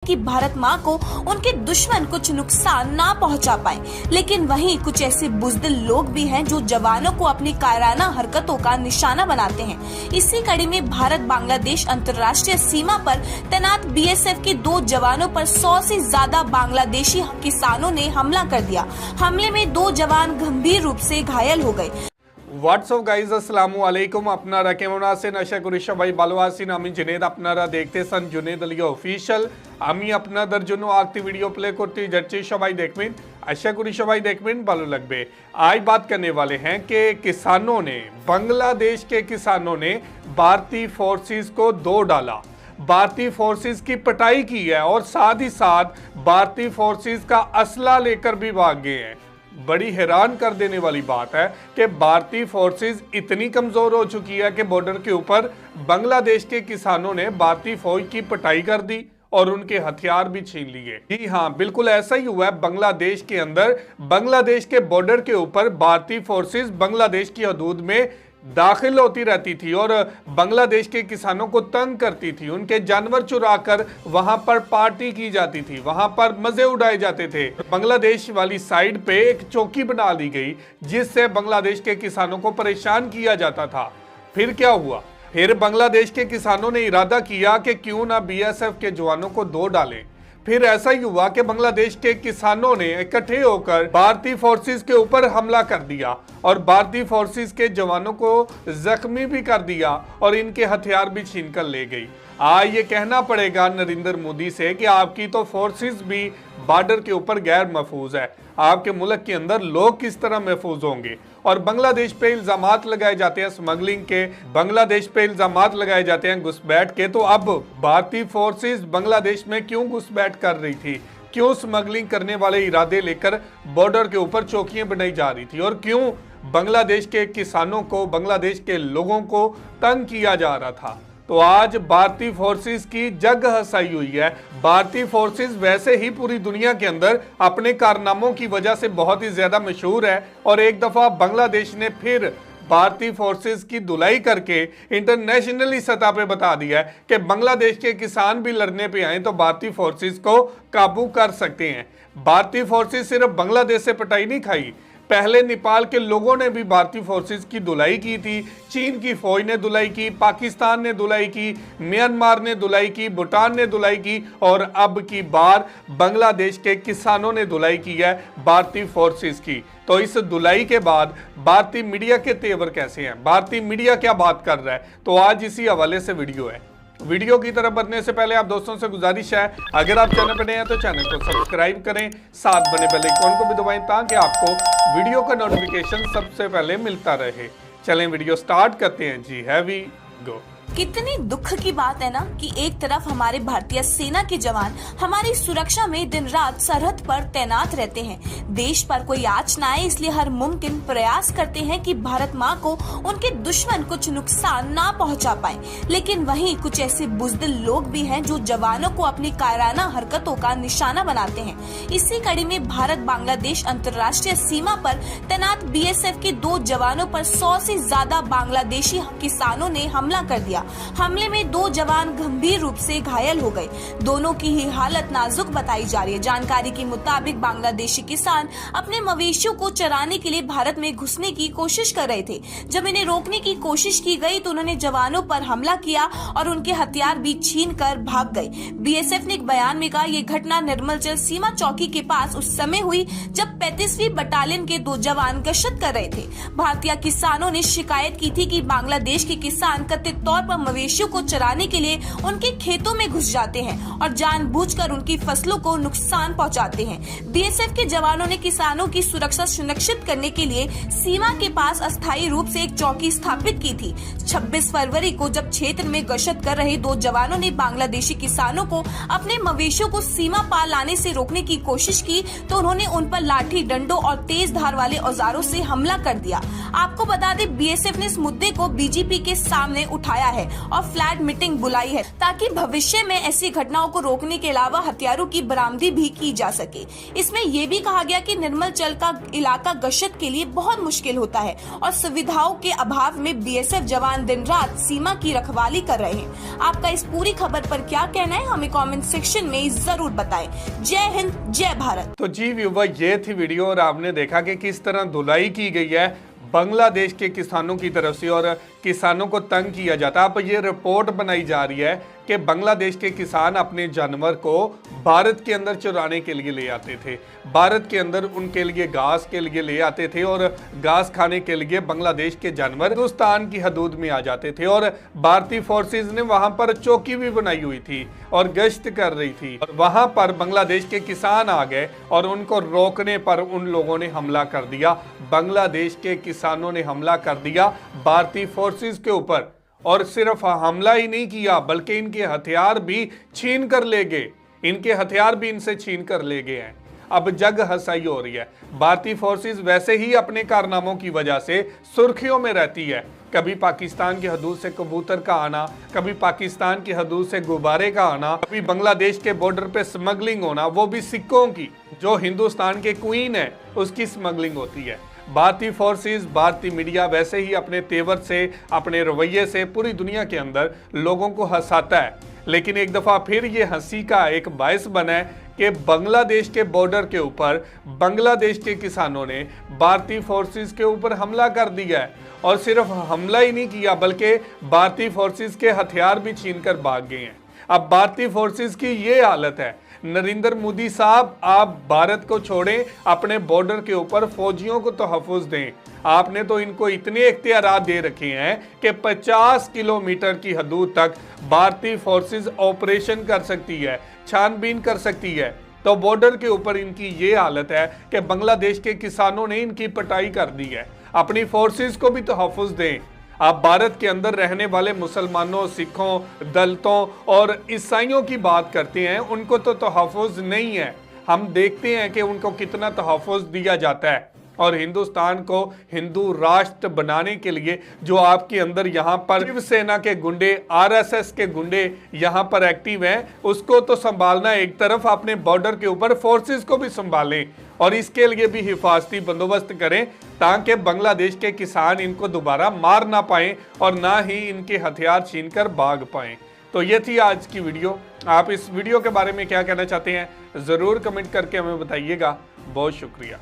कि भारत माँ को उनके दुश्मन कुछ नुकसान ना पहुंचा पाए, लेकिन वहीं कुछ ऐसे बुज़दिल लोग भी हैं जो जवानों को अपनी कायराना हरकतों का निशाना बनाते हैं। इसी कड़ी में भारत बांग्लादेश अंतर्राष्ट्रीय सीमा पर तैनात बीएसएफ के 2 जवानों पर 100 से ज्यादा बांग्लादेशी किसानों ने हमला कर दिया। हमले में 2 जवान गंभीर रूप से घायल हो गए। হোয়াটসঅ্যাপ গাইজ আসসালামু আলাইকুম, আপনারা কেমন আছেন? আশা করি সবাই ভালো আছেন। আমি জুনেদ, আপনারা দেখতেছেন জুনেদ আলী অফিশিয়াল। আমি আপনাদের জন্য আরেকটি ভিডিও প্লে করতে যাচ্ছি, সবাই দেখবেন। आशा करी सबाई देखবেন, ভালো লাগবে। आज बात करने वाले हैं कि किसानों ने, बांग्लादेश के किसानों ने भारतीय फोर्सेस को दो डाला, भारतीय फोर्सेस की पिटाई की है और साथ ही साथ भारतीय फोर्सेस का असला लेकर भी भाग गए हैं। बड़ी हैरान कर देने वाली बात है कि भारतीय फोर्सेस इतनी कमजोर हो चुकी है कि बॉर्डर के ऊपर बांग्लादेश के किसानों ने भारतीय फौज की पिटाई कर दी और उनके हथियार भी छीन लिए। जी हाँ, बिल्कुल ऐसा ही हुआ है बांग्लादेश के अंदर। बांग्लादेश के बॉर्डर के ऊपर भारतीय फोर्सेस बांग्लादेश की हदूद में दाखिल होती रहती थी और बांग्लादेश के किसानों को तंग करती थी। उनके जानवर चुराकर वहां पर पार्टी की जाती थी, वहां पर मजे उड़ाए जाते थे। बांग्लादेश वाली साइड पे एक चौकी बना ली गई जिससे बांग्लादेश के किसानों को परेशान किया जाता था। फिर क्या हुआ? फिर बांग्लादेश के किसानों ने इरादा किया कि क्यों ना बीएसएफ के जवानों को दो डालें। फिर ऐसा ही हुआ कि बांग्लादेश के किसानों ने इकट्ठे होकर भारतीय फोर्सेस के ऊपर हमला कर दिया और भारतीय फोर्सेस के जवानों को जख्मी भी कर दिया और इनके हथियार भी छीन कर ले गई। आज ये कहना पड़ेगा नरेंद्र मोदी से कि आपकी तो फोर्सेस भी बॉर्डर के ऊपर गैर महफूज है, आपके मुल्क के अंदर लोग किस तरह महफूज होंगे? और बांग्लादेश पे इल्जामात लगाए जाते हैं स्मगलिंग के, बांग्लादेश पे इल्जामात लगाए जाते हैं घुसपैठ के। तो अब भारतीय फोर्सेस बांग्लादेश में क्यों घुसपैठ कर रही थी? क्यों स्मगलिंग करने वाले इरादे लेकर बॉर्डर के ऊपर चौकियां बनाई जा रही थी? और क्यों बांग्लादेश के किसानों को, बांग्लादेश के लोगों को तंग किया जा रहा था? तो आज भारतीय फोर्सेस की जग हंसाई हुई है। भारतीय फोर्सेस वैसे ही पूरी दुनिया के अंदर अपने कारनामों की वजह से बहुत ही ज्यादा मशहूर है और एक दफा बांग्लादेश ने फिर भारतीय फोर्सेस की धुलाई करके इंटरनेशनली सतह पे बता दिया है कि बांग्लादेश के किसान भी लड़ने पे आए तो भारतीय फोर्सेस को काबू कर सकते हैं। भारतीय फोर्सेस सिर्फ बांग्लादेश से पिटाई नहीं खाई, पहले नेपाल के लोगों ने भी भारतीय फोर्सेस की धुलाई की थी, चीन की फौज ने धुलाई की, पाकिस्तान ने धुलाई की, म्यांमार ने धुलाई की, भूटान ने धुलाई की और अब की बार बांग्लादेश के किसानों ने धुलाई की है भारतीय फोर्सेस की। तो इस धुलाई के बाद भारतीय मीडिया के तेवर कैसे हैं, भारतीय मीडिया क्या बात कर रहा है? तो आज इसी हवाले से वीडियो है। वीडियो की तरफ बढ़ने से पहले आप दोस्तों से गुजारिश है, अगर आप चैनल पर नए हैं तो चैनल को सब्सक्राइब करें, साथ बने बेल आइकन को भी दबाएं ताकि आपको वीडियो का नोटिफिकेशन सबसे पहले मिलता रहे। चलें वीडियो स्टार्ट करते हैं। जी हैव वी गो। कितनी दुख की बात है ना कि एक तरफ हमारे भारतीय सेना के जवान हमारी सुरक्षा में दिन रात सरहद पर तैनात रहते हैं, देश पर कोई आंच न आए इसलिए हर मुमकिन प्रयास करते हैं कि भारत माँ को उनके दुश्मन कुछ नुकसान ना पहुंचा पाए, लेकिन वहीं कुछ ऐसे बुज़दिल लोग भी हैं जो जवानों को अपनी कायराना हरकतों का निशाना बनाते हैं। इसी कड़ी में भारत बांग्लादेश अंतर्राष्ट्रीय सीमा पर तैनात बीएसएफ के 2 जवानों पर 100 से ज्यादा बांग्लादेशी किसानों ने हमला कर दिया। हमले में 2 जवान गंभीर रूप से घायल हो गए। दोनों की ही हालत नाजुक बताई जा रही है। जानकारी के मुताबिक बांग्लादेशी किसान अपने मवेशियों को चराने के लिए भारत में घुसने की कोशिश कर रहे थे। जब इन्हें रोकने की कोशिश की गई तो उन्होंने जवानों पर हमला किया और उनके हथियार भी छीन कर भाग गए। बीएसएफ ने एक बयान में कहा, ये घटना निर्मलचल सीमा चौकी के पास उस समय हुई जब 35वीं बटालियन के 2 जवान गश्त कर रहे थे। भारतीय किसानों ने शिकायत की थी कि बांग्लादेश के किसान कथित तौर पर मवेशियों को चराने के लिए उनके खेतों में घुस जाते हैं और जानबूझकर उनकी फसलों को नुकसान पहुंचाते हैं। बीएसएफ के जवानों ने किसानों की सुरक्षा सुनिश्चित करने के लिए सीमा के पास अस्थायी रूप से एक चौकी स्थापित की थी। 26 फरवरी को जब क्षेत्र में गश्त कर रहे 2 जवानों ने बांग्लादेशी किसानों को अपने मवेशियों को सीमा पार लाने से रोकने की कोशिश की तो उन्होंने उन पर लाठी डंडों और तेज धार वाले औजारों से हमला कर दिया। आपको बता दें, बीएसएफ ने इस मुद्दे को बीजेपी के सामने उठाया है है और फ्लैग मीटिंग बुलाई है ताकि भविष्य में ऐसी घटनाओं को रोकने के अलावा हथियारों की बरामदी भी की जा सके। इसमें यह भी कहा गया कि निर्मलचल का इलाका गश्त के लिए बहुत मुश्किल होता है और सुविधाओं के अभाव में बीएसएफ जवान दिन रात सीमा की रखवाली कर रहे हैं। आपका इस पूरी खबर पर क्या कहना है, हमें कमेंट सेक्शन में जरूर बताएं। जय हिंद, जय भारत। तो जी व्यूवर, ये थी वीडियो और आपने देखा कि किस तरह धुलाई की गई है बांग्लादेश के किसानों की तरफ से और किसानों को तंग किया जाता है। अब ये रिपोर्ट बनाई जा रही है कि बांग्लादेश के किसान अपने जानवर को भारत के अंदर चुराने के लिए ले आते थे, भारत के अंदर उनके लिए घास के लिए ले आते थे और घास खाने के लिए बांग्लादेश के जानवर हिंदुस्तान की हदूद में आ जाते थे और भारतीय फोर्सेस ने वहां पर चौकी भी बनाई हुई थी और गश्त कर रही थी और वहां पर बांग्लादेश के किसान आ गए और उनको रोकने पर उन लोगों ने हमला कर दिया। बांग्लादेश के किसानों ने हमला कर दिया भारतीय फोर्सेस के ऊपर और सिर्फ हमला ही नहीं किया बल्कि इनके हथियार भी छीन कर ले गए, इनके हथियार भी इनसे छीन कर ले गए हैं। अब जग हंसाई हो रही है। भारतीय फोर्सेस वैसे ही अपने कारनामों की वजह से सुर्खियों में रहती है। कभी पाकिस्तान की हदूद से कबूतर का आना, कभी पाकिस्तान की हदूद से गुब्बारे का आना, कभी बांग्लादेश के बॉर्डर पे स्मगलिंग होना, वो भी सिक्कों की। जो हिंदुस्तान के क्वीन है उसकी स्मगलिंग होती है। भारतीय फोर्सेस, भारतीय मीडिया वैसे ही अपने तेवर से, अपने रवैये से पूरी दुनिया के अंदर लोगों को हंसाता है। लेकिन एक दफ़ा फिर ये हंसी का एक बायस बना है कि बांग्लादेश के बॉर्डर के ऊपर बांग्लादेश के किसानों ने भारतीय फोर्सेस के ऊपर हमला कर दिया है और सिर्फ हमला ही नहीं किया बल्कि भारतीय फोर्सेस के हथियार भी छीनकर भाग गए हैं। अब भारतीय फोर्सेस की ये हालत है। नरेंद्र मोदी साहब, आप भारत को छोड़ें, अपने बॉर्डर के ऊपर फौजियों को तहफ़्फ़ुज़ दें। आपने तो इनको इतने इख्तियारात दे रखे हैं कि 50 किलोमीटर की हदूद तक भारतीय फोर्सेस ऑपरेशन कर सकती है, छानबीन कर सकती है। तो बॉर्डर के ऊपर इनकी ये हालत है कि बांग्लादेश के किसानों ने इनकी पिटाई कर दी है। अपनी फोर्सेस को भी तहफ़्फ़ुज़ दें। आप भारत के अंदर रहने वाले मुसलमानों, सिखों, दलितों और ईसाइयों की बात करते हैं, उनको तो तहफ़्फ़ुज़ नहीं है। हम देखते हैं कि उनको कितना तहफ़्फ़ुज़ दिया जाता है और हिंदुस्तान को हिंदू राष्ट्र बनाने के लिए जो आपके अंदर यहाँ पर शिवसेना के गुंडे, आरएसएस के गुंडे यहाँ पर एक्टिव हैं, उसको तो संभालना एक तरफ, अपने बॉर्डर के ऊपर फोर्सेस को भी संभालें और इसके लिए भी हिफाजती बंदोबस्त करें ताकि बांग्लादेश के किसान इनको दोबारा मार ना पाएं और ना ही इनके हथियार छीनकर भाग पाएं। तो ये थी आज की वीडियो। आप इस वीडियो के बारे में क्या कहना चाहते हैं ज़रूर कमेंट करके हमें बताइएगा। बहुत शुक्रिया।